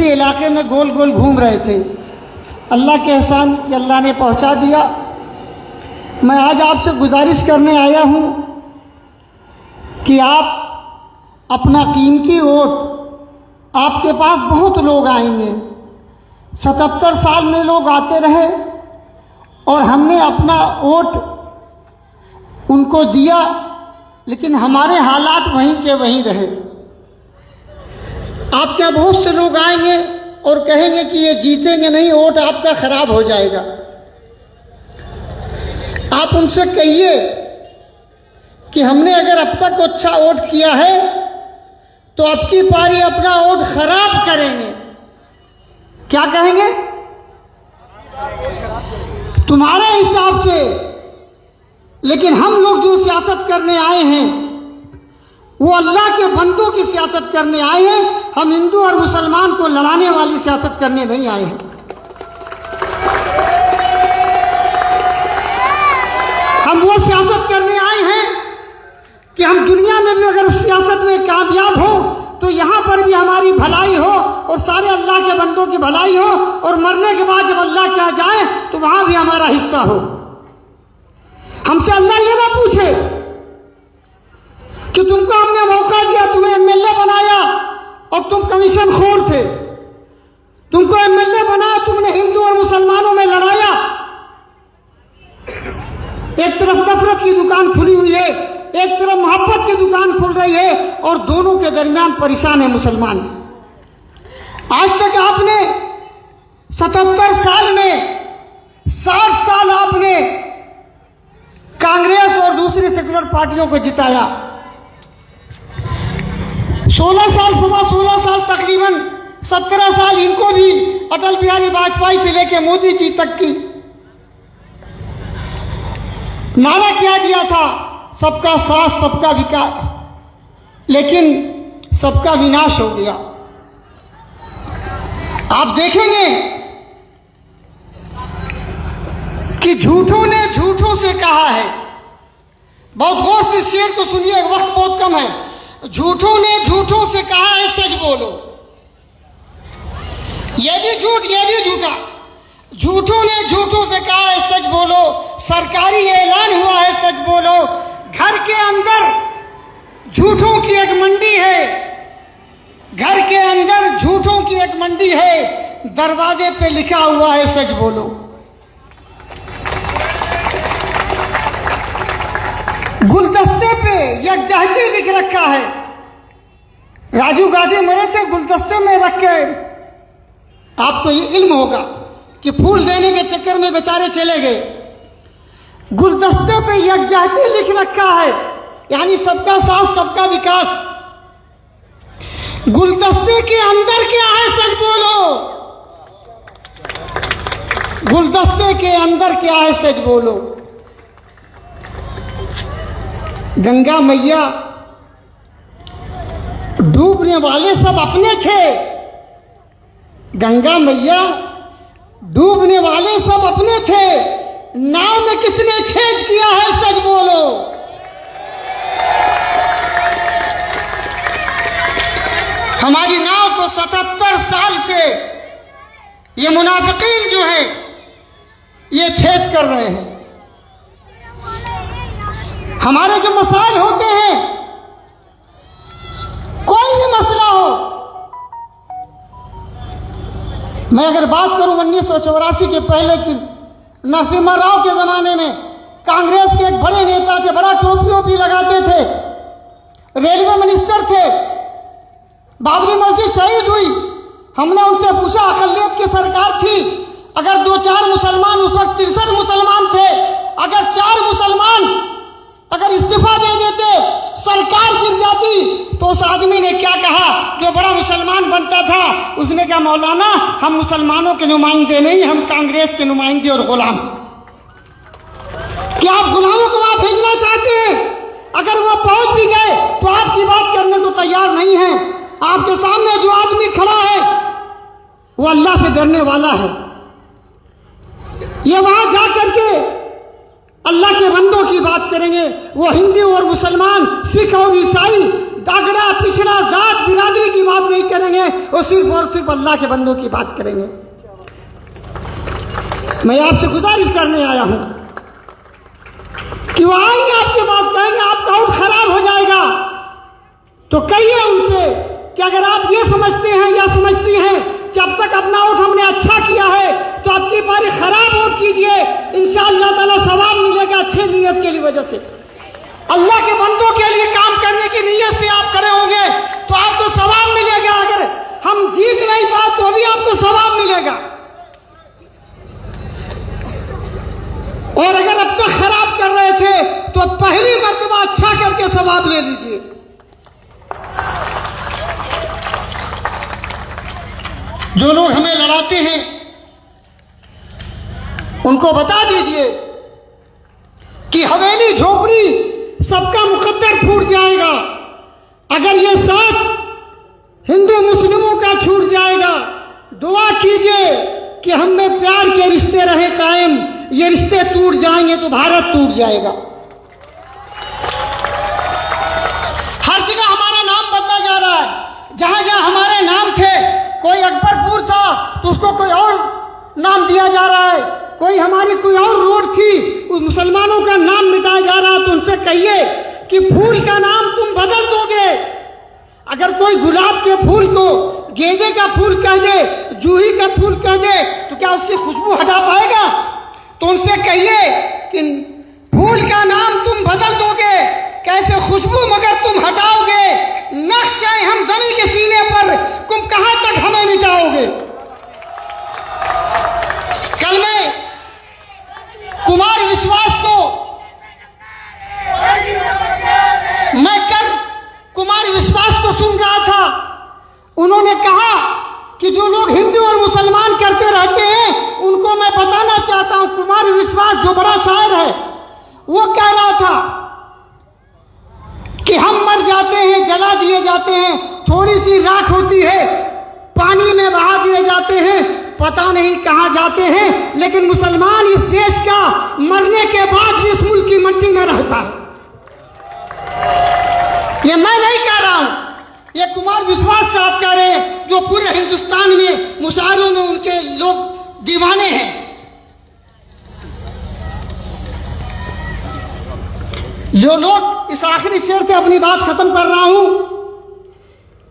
इलाके में गोल गोल घूम रहे थे। अल्लाह के एहसान कि अल्लाह ने पहुंचा दिया। मैं आज आपसे गुजारिश करने आया हूं कि आप अपना कीमती वोट, आपके पास बहुत लोग आएंगे, 77 साल में लोग आते रहे और हमने अपना वोट उनको दिया, लेकिन हमारे हालात वहीं के वहीं रहे। आपके यहाँ बहुत से लोग आएंगे और कहेंगे कि ये जीतेंगे नहीं, वोट आपका खराब हो जाएगा। आप उनसे कहिए कि हमने अगर अब तक अच्छा वोट किया है तो अब की पारी अपना वोट खराब करेंगे। क्या कहेंगे? तुम्हारे हिसाब से। लेकिन हम लोग जो सियासत करने आए हैं वो अल्लाह के बंदों की सियासत करने आए हैं। हम हिंदू और मुसलमान को लड़ाने वाली सियासत करने नहीं आए हैं। हम वो सियासत करने आए हैं कि हम दुनिया में भी अगर उस सियासत में कामयाब हो तो यहाँ पर भी हमारी भलाई हो और सारे अल्लाह के बंदों की भलाई हो, और मरने के बाद जब अल्लाह के यहाँ जाए तो वहां भी हमारा हिस्सा हो। हमसे अल्लाह ये ना पूछे कि तुमको हमने मौका दिया, तुम्हें एमएलए बनाया और तुम कमीशन खोर थे, तुमको एमएलए बनाया, तुमने हिंदू और मुसलमानों में लड़ाया। एक तरफ नफरत की दुकान खुली हुई है, एक तरफ मोहब्बत की दुकान खुल रही है, और दोनों के दरमियान परेशान है मुसलमान। आज तक आपने 77 साल में 60 साल आपने कांग्रेस और दूसरी सेकुलर पार्टियों को जिताया। 16 साल, सवा 16 साल, तकरीबन 17 साल इनको भी अटल बिहारी वाजपेयी से लेकर मोदी जी तक की नारा क्या दिया था, सबका साथ सबका विकास, लेकिन सबका विनाश हो गया। आप देखेंगे कि झूठों ने झूठों से कहा है, बहुत गौर से शेर को सुनिए, वक्त बहुत कम है। झूठों ने झूठों से कहा है सच बोलो, ये भी झूठ ये भी झूठा। झूठों ने झूठों से कहा है सच बोलो, सरकारी ऐलान हुआ है सच बोलो। घर के अंदर झूठों की एक मंडी है, घर के अंदर झूठों की एक मंडी है, दरवाजे पे लिखा हुआ है सच बोलो। गुलदस्ते पे यकजहती लिख रखा है। राजीव गांधी मरे थे, गुलदस्ते में रख के, आपको ये इल्म होगा कि फूल देने के चक्कर में बेचारे चले गए। गुलदस्ते पे यकजहती लिख रखा है, यानी सबका साथ सबका विकास। गुलदस्ते के अंदर क्या है सच बोलो, गुलदस्ते के अंदर क्या है सच बोलो। गंगा मैया डूबने वाले सब अपने थे, गंगा मैया डूबने वाले सब अपने थे, नाव में किसने छेद किया है सच बोलो। हमारी नाव को 77 साल से ये मुनाफिकीन जो है ये छेद कर रहे हैं। हमारे जो मसाइल होते हैं, कोई भी मसला हो, मैं अगर बात करूं 1984 के पहले की, नरसिम्हा राव के जमाने में कांग्रेस के एक बड़े नेता थे, बड़ा टोपी वोपी लगाते थे, रेलवे मिनिस्टर थे। बाबरी मस्जिद शहीद हुई, हमने उनसे पूछा, अकलियत की सरकार थी, अगर 2-4 मुसलमान, उस वक्त 63 मुसलमान थे, अगर 4 मुसलमान अगर इस्तीफा दे देते, सरकार गिर जाती, तो उस आदमी ने क्या कहा, जो बड़ा मुसलमान बनता था, उसने कहा, मौलाना हम मुसलमानों के नुमाइंदे नहीं, हम कांग्रेस के नुमाइंदे और गुलाम। क्या आप गुलामों को वहां भेजना चाहते हैं? अगर वो पहुंच भी गए तो आपकी बात करने को तैयार नहीं है। आपके सामने जो आदमी खड़ा है वो अल्लाह से डरने वाला है। ये वहां जा करके अल्लाह के बंदों की बात करेंगे। वो हिंदू और मुसलमान, सिख और ईसाई दागड़ा पिछड़ा जात बिरादरी की बात नहीं करेंगे, वो सिर्फ और सिर्फ अल्लाह के बंदों की बात करेंगे। मैं आपसे गुजारिश करने आया हूं कि वो आएंगे आपके पास, कहेंगे आपका आउट खराब हो जाएगा, तो कहिए उनसे कि अगर आप ये समझते हैं या समझती हैं कि अब तक अपना वोट हमने अच्छा किया है, तो आपकी बारी खराब वोट कीजिए, इंशाअल्लाह ताला सवाब मिलेगा अच्छे नीयत की वजह से। अल्लाह के बंदों के लिए काम करने की नीयत से आप खड़े होंगे तो आपको सवाब मिलेगा। अगर हम जीत नहीं पाए तो भी आपको सवाब मिलेगा, और अगर अब तक खराब कर रहे थे तो पहली मर्तबा अच्छा करके सवाब ले लीजिए। जो लोग हमें लड़ाते हैं उनको बता दीजिए कि हवेली झोपड़ी सबका मुकद्दर फूट जाएगा, अगर ये साथ हिंदू मुस्लिमों का छूट जाएगा, दुआ कीजिए कि हम में प्यार के रिश्ते रहे कायम, ये रिश्ते टूट जाएंगे तो भारत टूट जाएगा। हर जगह हमारा नाम बदला जा रहा है, जहां जहां हमारे नाम थे, कोई अकबरपुर था तो उसको कोई और नाम दिया जा रहा है, कोई हमारी कोई और रोड थी उस मुसलमानों का नाम मिटाया जा रहा है, तो उनसे कहिए कि फूल का नाम तुम बदल दोगे। अगर कोई गुलाब के फूल को गेंदे का फूल कह दे, जूही का फूल कह दे, तो क्या उसकी खुशबू हटा पाएगा? तो उनसे कहिए कि फूल का नाम तुम बदल दोगे, कैसे खुशबू मगर तुम हटाओगे, नक्श है हम जमीन के सीने पर, तुम कहां तक हमें मिटाओगे। कल मैं कुमार विश्वास को कुमार विश्वास को सुन रहा था, उन्होंने कहा कि जो लोग हिंदू और मुसलमान करते रहते हैं उनको मैं बताना चाहता हूं। कुमार विश्वास जो बड़ा शायर है वो कह रहा था कि हम मर जाते हैं, जला दिए जाते हैं, थोड़ी सी राख होती है पानी में बहा दिए जाते हैं, पता नहीं कहां जाते हैं, लेकिन मुसलमान इस देश का मरने के बाद भी इस मुल्क की मट्टी में रहता है। ये मैं नहीं कह रहा हूं, ये कुमार विश्वास साहब कह रहे हैं, जो पूरे हिंदुस्तान में मुशायरों में उनके लोग दीवाने हैं। जो लोग, इस आखिरी शेर से अपनी बात खत्म कर रहा हूं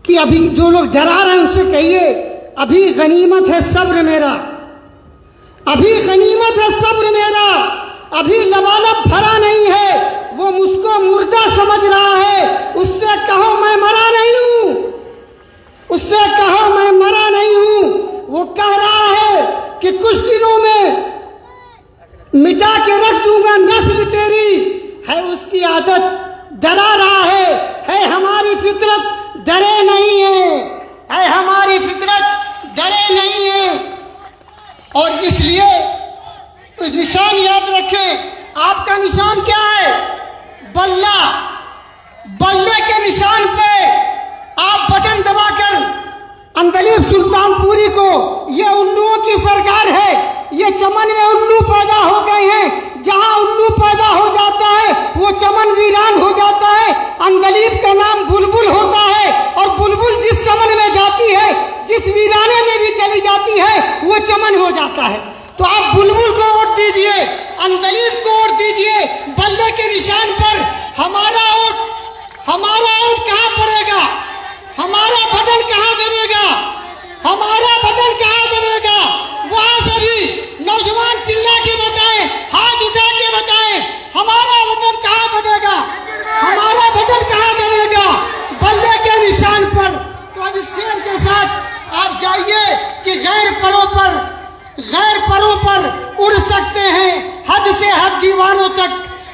कि अभी जो लोग डरा रहे हैं उनसे कहिए अभी गनीमत है सब्र मेरा, अभी गनीमत है सब्र मेरा, अभी लबालब भरा नहीं है, वो मुझको मुर्दा समझ रहा है, उससे कहो मैं मरा नहीं हूं, उससे कहो मैं मरा नहीं हूं। वो कह रहा है कि कुछ दिनों में मिटा के रख दूंगा नस्ल तेरी, है उसकी आदत, डरा रहा है हमारी फितरत डरे नहीं है हमारी फितरत डरे नहीं है। और इसलिए निशान याद रखें, आपका निशान क्या है? बल्ला, बल्ले के निशान पे आप बटन दबाकर अंदलीब सुल्तानपुरी को, ये उल्लुओं की सरकार है, ये चमन में उल्लू पैदा हो गए हैं, जहां उल्लू पैदा हो जाता है वो चमन वीरान हो जाता है। अंदलीब का नाम बुलबुल होता है, और बुलबुल जिस चमन में जाती है, जिस वीराने में भी चली जाती है, वो चमन हो जाता है। तो आप बुलबुल को वोट दीजिए, अंदलीब को वोट दीजिए, बल्ले के निशान पर। हमारा वोट कहां पड़ेगा? हमारा बटन कहां दबेगा? हमारा बटन कहां दबेगा? वहां से भी नौजवान चिल्ला के बताएं, हाथ उठा के बताएं, हमारा बटन कहां बजेगा, हमारा बटन कहां दबेगा? बल्ले के निशान पर। तो अब इस शेर के साथ आप जाइए कि गैर परों पर उड़ सकते हैं, हद से हद दीवारों तक,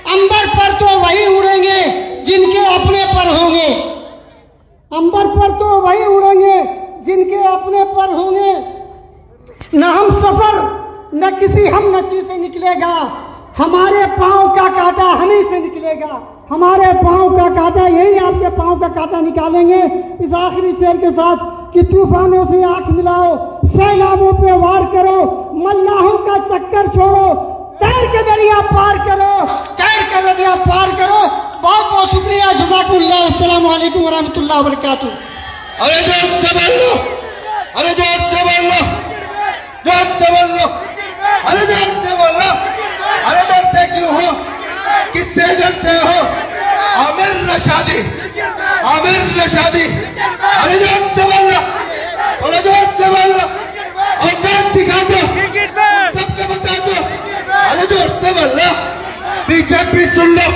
अंबर पर तो वही उड़ेंगे जिनके अपने पर होंगे, अंबर पर तो वही उड़ेंगे जिनके अपने पर होंगे। न हम सफर न किसी हम नशी से निकलेगा, हमारे पांव का कांटा हम ही से निकलेगा, हमारे पांव का कांटा, यही आपके पांव का कांटा निकालेंगे। इस आखिरी शेर के साथ कि तूफानों से आंख मिलाओ, सैलाबों पे वार करो, मल्लाहों का चक्कर छोड़ो, तैर के दरिया पार करो, तैर के दरिया पार करो। बहुत बहुत शुक्रिया। जज़ाकुमुल्लाह। अस्सलामु अलैकुम व रहमतुल्लाहि व बरकातुहू। अरे जोर से बोल लो, अरे जोर से बोल लो, जोर से बोल लो, अरे जोर से बोल लो। अरे डरते क्यों हो, किससे डरते हो? आमिर रशादी, आमिर रशादी। अरे जोर से बोल लो, थोड़ा जोर से बोल लो, औकात दिखा दो, सबको बता दो। अरे जोर से बोल लो। बीजेपी सुन लो,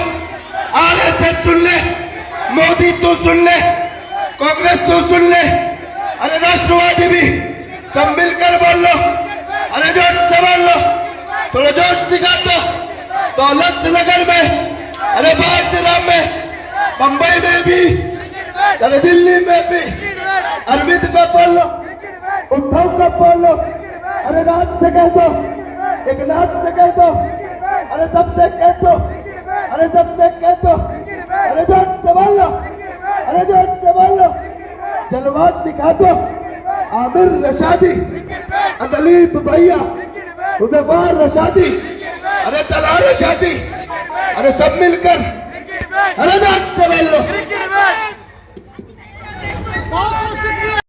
आरएसएस सुन ले, मोदी तो सुन ले, कांग्रेस तो सुन ले, अरे राष्ट्रवादी भी सब मिलकर बोल लो। अरे जोर से बोल लो, थोड़ा जोश दिखा दो। दौलत नगर में, अरे बागराम में, बंबई में भी, अरे दिल्ली में भी अरविंद को बोल लो, उद्धव को बोल लो। अरे रात से कह दो, एक नाथ से कह दो, अरे सबसे कह दो, अरे सबसे कह दो। अरे जोर से बोल लो, अरे जोर से बोल लो। जलवात दिखा दो। आमिर रशादी, दलीप भैया, उजफार रशादी, अरे तला रशादी, अरे सब मिलकर अरे जोर से बोल लो।